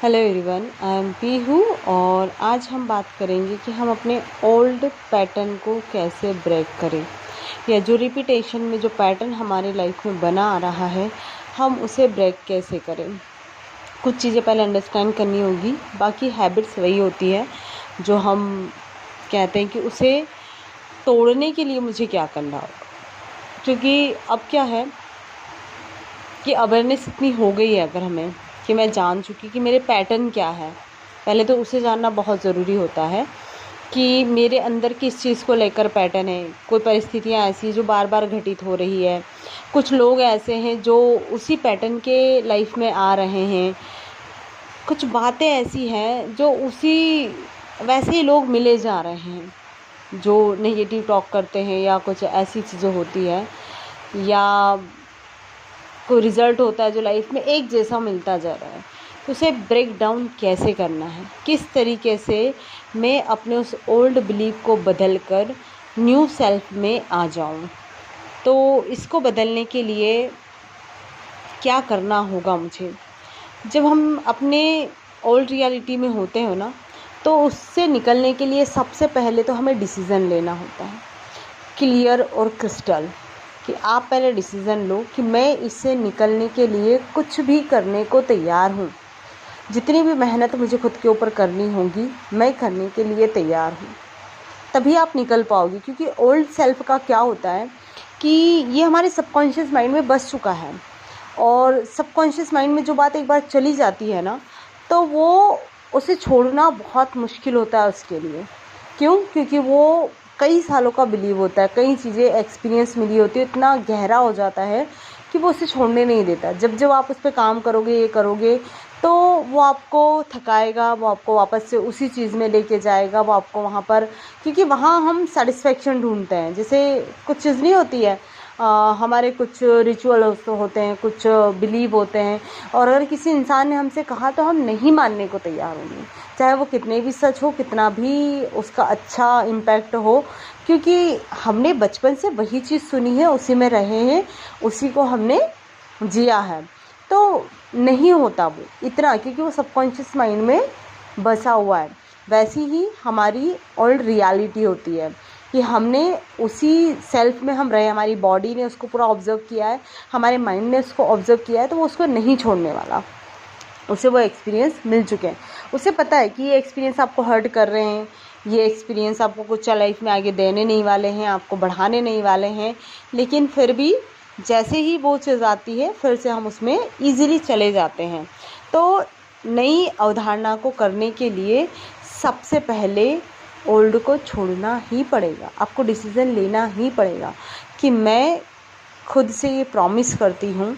Hello everyone, I am Pihu और आज हम बात करेंगे कि हम अपने ओल्ड पैटर्न को कैसे ब्रेक करें, या जो रिपीटेशन में जो पैटर्न हमारे लाइफ में बना आ रहा है हम उसे ब्रेक कैसे करें। कुछ चीज़ें पहले अंडरस्टैंड करनी होगी, बाकी हैबिट्स वही होती है जो हम कहते हैं कि उसे तोड़ने के लिए मुझे क्या करना होगा। क्योंकि अब क्या है कि अवेयरनेस इतनी हो गई है, अगर हमें कि मैं जान चुकी कि मेरे पैटर्न क्या है। पहले तो उसे जानना बहुत ज़रूरी होता है कि मेरे अंदर किस चीज़ को लेकर पैटर्न है। कोई परिस्थितियाँ ऐसी जो बार बार घटित हो रही है, कुछ लोग ऐसे हैं जो उसी पैटर्न के लाइफ में आ रहे हैं, कुछ बातें ऐसी हैं जो उसी वैसे ही लोग मिले जा रहे हैं जो नेगेटिव टॉक करते हैं, या कुछ ऐसी चीज़ें होती है, या कोई रिज़ल्ट होता है जो लाइफ में एक जैसा मिलता जा रहा है। तो उसे ब्रेक डाउन कैसे करना है, किस तरीके से मैं अपने उस ओल्ड बिलीफ को बदल कर न्यू सेल्फ में आ जाऊं। तो इसको बदलने के लिए क्या करना होगा मुझे। जब हम अपने ओल्ड रियलिटी में होते हैं ना, तो उससे निकलने के लिए सबसे पहले तो हमें डिसीज़न लेना होता है, क्लियर और क्रिस्टल, कि आप पहले डिसीज़न लो कि मैं इससे निकलने के लिए कुछ भी करने को तैयार हूँ। जितनी भी मेहनत मुझे खुद के ऊपर करनी होगी मैं करने के लिए तैयार हूँ, तभी आप निकल पाओगे। क्योंकि ओल्ड सेल्फ का क्या होता है कि ये हमारे सबकॉन्शियस माइंड में बस चुका है, और सबकॉन्शियस माइंड में जो बात एक बार चली जाती है ना, तो वो उसे छोड़ना बहुत मुश्किल होता है उसके लिए। क्यों? क्योंकि वो कई सालों का बिलीव होता है, कई चीज़ें एक्सपीरियंस मिली होती है, इतना गहरा हो जाता है कि वो उसे छोड़ने नहीं देता। जब जब आप उस पर काम करोगे, ये करोगे, तो वो आपको थकाएगा, वो आपको वापस से उसी चीज़ में लेके जाएगा, वो आपको वहाँ पर, क्योंकि वहाँ हम सेटिस्फेक्शन ढूंढते हैं। जैसे कुछ चीज़ नहीं होती है, हमारे कुछ रिचुअल होते हैं, कुछ बिलीव होते हैं, और अगर किसी इंसान ने हमसे कहा तो हम नहीं मानने को तैयार होंगे, चाहे वो कितने भी सच हो, कितना भी उसका अच्छा इम्पैक्ट हो, क्योंकि हमने बचपन से वही चीज़ सुनी है, उसी में रहे हैं, उसी को हमने जिया है। तो नहीं होता वो इतना, क्योंकि वो सबकॉन्शियस माइंड में बसा हुआ है। वैसी ही हमारी ओल्ड रियलिटी होती है कि हमने उसी सेल्फ में हम रहे, हमारी बॉडी ने उसको पूरा ऑब्जर्व किया है, हमारे माइंड ने उसको ऑब्जर्व किया है, तो वो उसको नहीं छोड़ने वाला। उसे वो एक्सपीरियंस मिल चुके हैं, उसे पता है कि ये एक्सपीरियंस आपको हर्ट कर रहे हैं, ये एक्सपीरियंस आपको कुछ लाइफ में आगे देने नहीं वाले हैं, आपको बढ़ाने नहीं वाले हैं। लेकिन फिर भी जैसे ही वो चीज़ आती है, फिर से हम उसमें ईज़िली चले जाते हैं। तो नई अवधारणा को करने के लिए सबसे पहले ओल्ड को छोड़ना ही पड़ेगा। आपको डिसीज़न लेना ही पड़ेगा कि मैं खुद से ये प्रॉमिस करती हूँ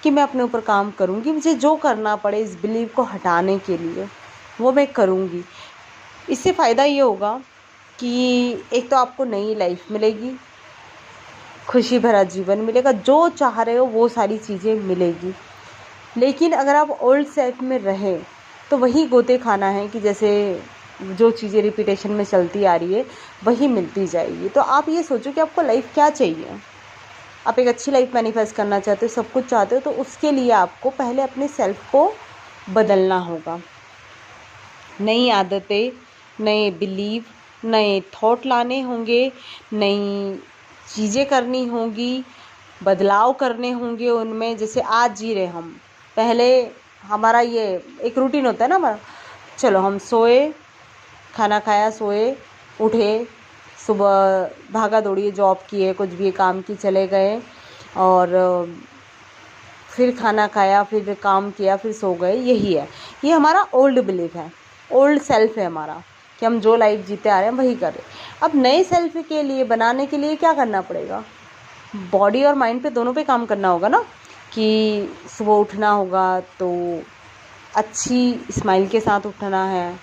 कि मैं अपने ऊपर काम करूँगी, मुझे जो करना पड़े इस बिलीव को हटाने के लिए वो मैं करूँगी। इससे फ़ायदा ये होगा कि एक तो आपको नई लाइफ मिलेगी, खुशी भरा जीवन मिलेगा, जो चाह रहे हो वो सारी चीज़ें मिलेगी। लेकिन अगर आप ओल्ड सेल्फ में रहें तो वही गोते खाना है कि जैसे जो चीज़ें रिपीटेशन में चलती आ रही है वही मिलती जाएगी। तो आप ये सोचो कि आपको लाइफ क्या चाहिए। आप एक अच्छी लाइफ मैनिफेस्ट करना चाहते हो, सब कुछ चाहते हो, तो उसके लिए आपको पहले अपने सेल्फ को बदलना होगा। नई आदतें, नए बिलीव, नए थॉट लाने होंगे, नई चीज़ें करनी होंगी, बदलाव करने होंगे उनमें। जैसे आज जी रहे हम, पहले हमारा ये एक रूटीन होता है ना हमारा, चलो हम सोए, खाना खाया, सोए, उठे, सुबह भागा दौड़ी, जॉब किए, कुछ भी काम की, चले गए, और फिर खाना खाया, फिर काम किया, फिर सो गए। यही है, ये हमारा ओल्ड बिलीफ है, ओल्ड सेल्फ है हमारा, कि हम जो लाइफ जीते आ रहे हैं वही कर रहे हैं। अब नए सेल्फ के लिए बनाने के लिए क्या करना पड़ेगा, बॉडी और माइंड पे दोनों पे काम करना होगा ना। कि सुबह उठना होगा तो अच्छी स्माइल के साथ उठना है,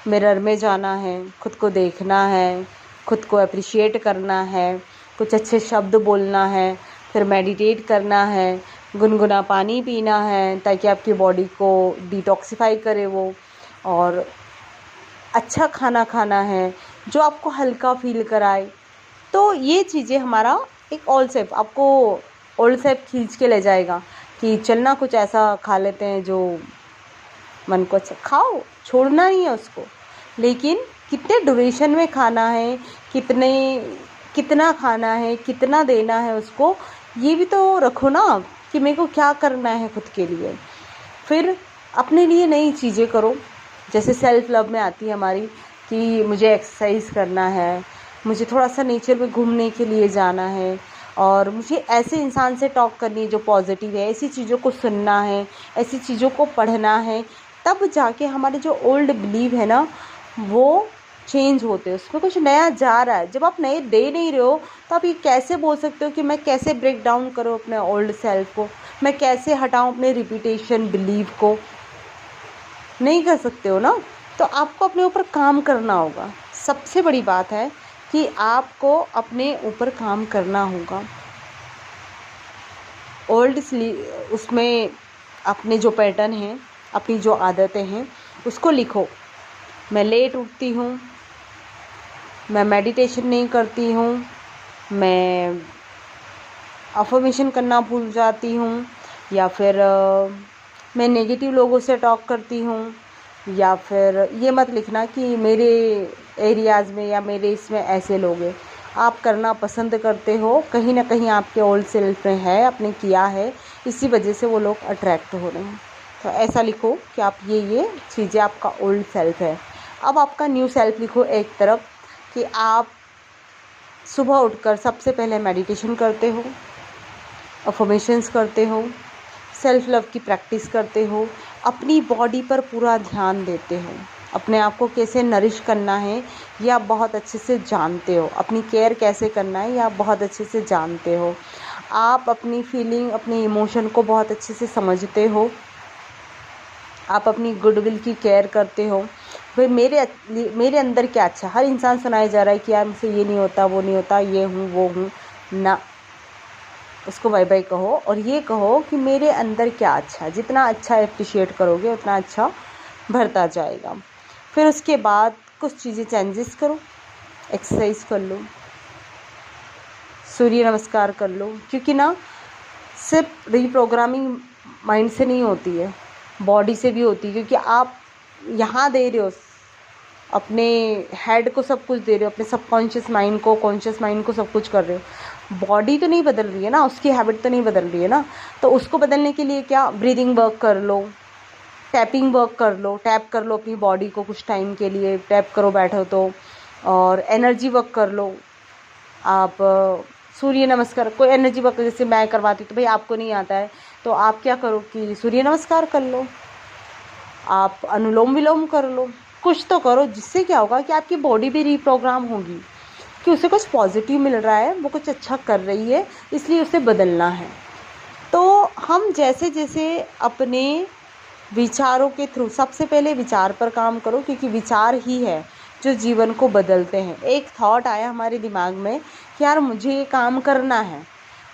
मिरर में जाना है, खुद को देखना है, खुद को अप्रिशिएट करना है, कुछ अच्छे शब्द बोलना है, फिर मेडिटेट करना है, गुनगुना पानी पीना है ताकि आपकी बॉडी को डिटॉक्सिफाई करे वो, और अच्छा खाना खाना है जो आपको हल्का फील कराए। तो ये चीज़ें हमारा एक ओल्ड सेल्फ, आपको ओल्ड सेल्फ खींच के ले जाएगा कि चलना कुछ ऐसा खा लेते हैं जो मन को अच्छा खाओ, छोड़ना नहीं है उसको, लेकिन कितने ड्यूरेशन में खाना है, कितना खाना है, कितना देना है उसको, ये भी तो रखो ना कि मेरे को क्या करना है खुद के लिए। फिर अपने लिए नई चीज़ें करो, जैसे सेल्फ लव में आती है हमारी कि मुझे एक्सरसाइज करना है, मुझे थोड़ा सा नेचर में घूमने के लिए जाना है, और मुझे ऐसे इंसान से टॉक करनी है जो पॉजिटिव है, ऐसी चीज़ों को सुनना है, ऐसी चीज़ों को पढ़ना है। तब जाके हमारे जो ओल्ड बिलीव है ना वो चेंज होते हैं, उसमें कुछ नया जा रहा है। जब आप नए दे नहीं रहे हो तो आप ये कैसे बोल सकते हो कि मैं कैसे ब्रेक डाउन करूँ अपने ओल्ड सेल्फ को, मैं कैसे हटाऊँ अपने रिपीटेशन बिलीव को? नहीं कर सकते हो ना। तो आपको अपने ऊपर काम करना होगा। सबसे बड़ी बात है कि आपको अपने ऊपर काम करना होगा। ओल्ड उसमें अपने जो पैटर्न हैं, अपनी जो आदतें हैं, उसको लिखो। मैं लेट उठती हूँ, मैं मेडिटेशन नहीं करती हूँ, मैं अफर्मेशन करना भूल जाती हूँ, या फिर मैं नेगेटिव लोगों से टॉक करती हूँ, या फिर ये मत लिखना कि मेरे एरियाज़ में या मेरे इसमें ऐसे लोग हैं। आप करना पसंद करते हो, कहीं ना कहीं आपके ओल्ड सेल्फ में है, आपने किया है, इसी वजह से वो लोग अट्रैक्ट हो रहे हैं। तो ऐसा लिखो कि आप ये चीज़ें आपका ओल्ड सेल्फ है। अब आपका न्यू सेल्फ लिखो एक तरफ कि आप सुबह उठकर सबसे पहले मेडिटेशन करते हो, अफर्मेशंस करते हो, सेल्फ लव की प्रैक्टिस करते हो, अपनी बॉडी पर पूरा ध्यान देते हो, अपने आप को कैसे नरिश करना है ये आप बहुत अच्छे से जानते हो, अपनी केयर कैसे करना है ये आप बहुत अच्छे से जानते हो, आप अपनी फीलिंग, अपने इमोशन को बहुत अच्छे से समझते हो, आप अपनी गुडविल की केयर करते हो। भाई मेरे अंदर क्या अच्छा, हर इंसान सुनाया जा रहा है कि यार मुझसे ये नहीं होता, वो नहीं होता, ये हूँ वो हूँ ना, उसको बाय बाय कहो और ये कहो कि मेरे अंदर क्या अच्छा है। जितना अच्छा अप्रिशिएट करोगे उतना अच्छा भरता जाएगा। फिर उसके बाद कुछ चीज़ें चेंजेस करो, एक्सरसाइज कर लो, सूर्य नमस्कार कर लो, क्योंकि ना सिर्फ रीप्रोग्रामिंग माइंड से नहीं होती है, बॉडी से भी होती है। क्योंकि आप यहाँ दे रहे हो, अपने हेड को सब कुछ दे रहे हो, अपने सबकॉन्शियस माइंड को, कॉन्शियस माइंड को सब कुछ कर रहे हो, बॉडी तो नहीं बदल रही है ना, उसकी हैबिट तो नहीं बदल रही है ना। तो उसको बदलने के लिए क्या, ब्रीदिंग वर्क कर लो, टैपिंग वर्क कर लो, टैप कर लो अपनी बॉडी को कुछ टाइम के लिए, टैप करो बैठो तो, और एनर्जी वर्क कर लो। आप सूर्य नमस्कार, कोई एनर्जी वर्क जैसे मैं करवाती हूँ, तो भाई आपको नहीं आता है तो आप क्या करो कि सूर्य नमस्कार कर लो, आप अनुलोम विलोम कर लो, कुछ तो करो, जिससे क्या होगा कि आपकी बॉडी भी रीप्रोग्राम होगी कि उसे कुछ पॉजिटिव मिल रहा है, वो कुछ अच्छा कर रही है, इसलिए उसे बदलना है। तो हम जैसे जैसे अपने विचारों के थ्रू, सबसे पहले विचार पर काम करो, क्योंकि विचार ही है जो जीवन को बदलते हैं। एक थॉट आया हमारे दिमाग में कि यार मुझे ये काम करना है,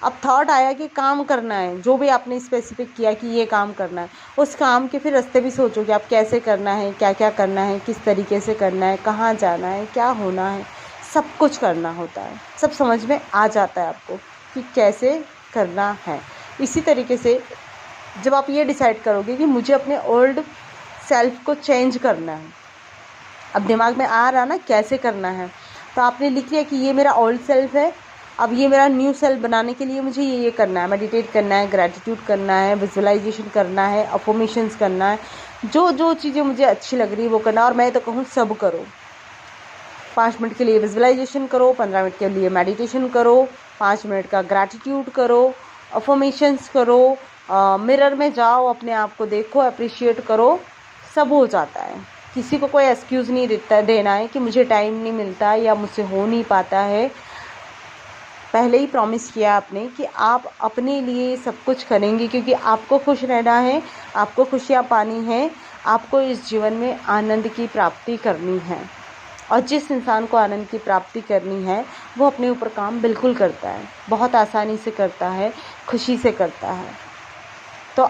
अब थॉट आया कि काम करना है, जो भी आपने स्पेसिफिक किया कि ये काम करना है, उस काम के फिर रास्ते भी सोचो कि आप कैसे करना है, क्या क्या करना है, किस तरीके से करना है, कहाँ जाना है, क्या होना है, सब कुछ करना होता है, सब समझ में आ जाता है आपको कि कैसे करना है। इसी तरीके से जब आप ये डिसाइड करोगे कि मुझे अपने ओल्ड सेल्फ को चेंज करना है, अब दिमाग में आ रहा ना कैसे करना है, तो आपने लिख लिया कि ये मेरा ओल्ड सेल्फ है, अब ये मेरा न्यू सेल्फ बनाने के लिए मुझे ये करना है, मेडिटेट करना है, ग्रैटिट्यूड करना है, विजुअलाइजेशन करना है, अफर्मेशंस करना है, जो जो चीज़ें मुझे अच्छी लग रही है वो करना। और मैं तो कहूँ सब करो, 5 मिनट के लिए विजुअलाइजेशन करो, 15 मिनट के लिए मेडिटेशन करो, 5 मिनट का ग्रैटिट्यूड करो, अफर्मेशंस करो, मिरर में जाओ, अपने आप को देखो, अप्रिशिएट करो, सब हो जाता है। किसी को कोई एक्सक्यूज़ नहीं देना है कि मुझे टाइम नहीं मिलता या मुझसे हो नहीं पाता है। पहले ही प्रॉमिस किया आपने कि आप अपने लिए सब कुछ करेंगे, क्योंकि आपको खुश रहना है, आपको खुशियाँ पानी है, आपको इस जीवन में आनंद की प्राप्ति करनी है। और जिस इंसान को आनंद की प्राप्ति करनी है वो अपने ऊपर काम बिल्कुल करता है, बहुत आसानी से करता है, खुशी से करता है। तो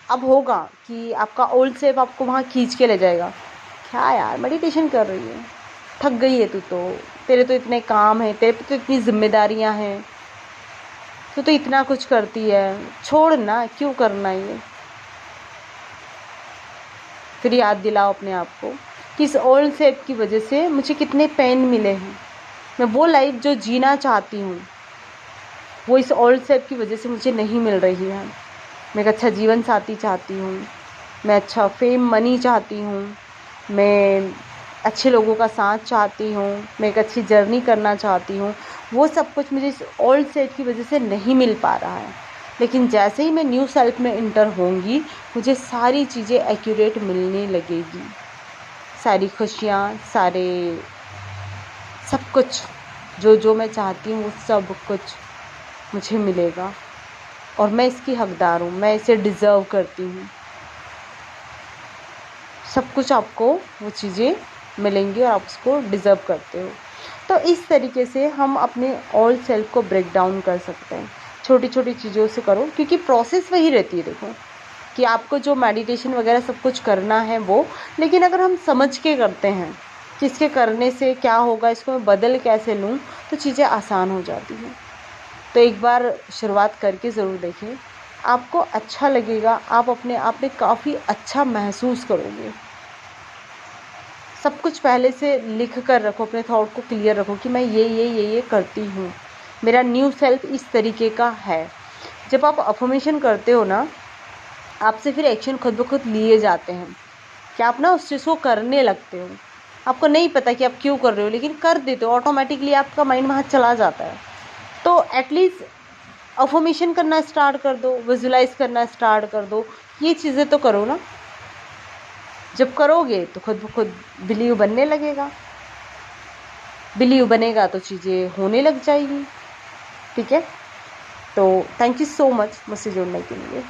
अब होगा कि आपका ओल्ड सेल्फ आपको वहाँ खींच के ले जाएगा, क्या यार मेडिटेशन कर रही है, थक गई है तू तो, तेरे तो इतने काम हैं, तेरे पे तो इतनी जिम्मेदारियां हैं, तू तो इतना कुछ करती है, छोड़ ना, क्यों करना ये। फिर याद दिलाओ अपने आप को कि इस ओल्ड सेल्फ की वजह से मुझे कितने पेन मिले हैं। मैं वो लाइफ जो जीना चाहती हूँ वो इस ओल्ड सेल्फ की वजह से मुझे नहीं मिल रही है। मैं एक अच्छा जीवन साथी चाहती हूँ, मैं अच्छा फेम मनी चाहती हूँ, मैं अच्छे लोगों का साथ चाहती हूँ, मैं एक अच्छी जर्नी करना चाहती हूँ। वो सब कुछ मुझे इस ओल्ड सेल्फ की वजह से नहीं मिल पा रहा है। लेकिन जैसे ही मैं न्यू सेल्फ में इंटर होंगी मुझे सारी चीज़ें एक्यूरेट मिलने लगेगी। सारी खुशियाँ, सारे सब कुछ जो जो मैं चाहती हूँ वो सब कुछ मुझे मिलेगा और मैं इसकी हकदार हूँ, मैं इसे डिज़र्व करती हूँ। सब कुछ आपको वो चीज़ें मिलेंगी और आप उसको डिज़र्व करते हो। तो इस तरीके से हम अपने ओल्ड सेल्फ को ब्रेक डाउन कर सकते हैं। छोटी छोटी चीज़ों से करो, क्योंकि प्रोसेस वही रहती है। देखो कि आपको जो मेडिटेशन वगैरह सब कुछ करना है वो, लेकिन अगर हम समझ के करते हैं कि इसके करने से क्या होगा, इसको मैं बदल कैसे लूँ, तो चीज़ें आसान हो जाती हैं। तो एक बार शुरुआत करके ज़रूर देखिए, आपको अच्छा लगेगा, आप अपने आप में काफ़ी अच्छा महसूस करोगे। सब कुछ पहले से लिख कर रखो, अपने थॉट को क्लियर रखो कि मैं ये करती हूँ, मेरा न्यू सेल्फ इस तरीके का है। जब आप अफर्मेशन करते हो ना, आपसे फिर एक्शन खुद ब खुद लिए जाते हैं कि आप ना उस चीज़ को करने लगते हो। आपको नहीं पता कि आप क्यों कर रहे हो, लेकिन कर देते हो, ऑटोमेटिकली आपका माइंड वहाँ चला जाता है। तो एटलीस्ट अफर्मेशन करना स्टार्ट कर दो, विजुलाइज करना स्टार्ट कर दो, ये चीज़ें तो करो ना। जब करोगे तो खुद ब खुद बिलीव बनने लगेगा, बिलीव बनेगा तो चीज़ें होने लग जाएगी। ठीक है, तो थैंक यू सो मच मुझसे जुड़ने के लिए।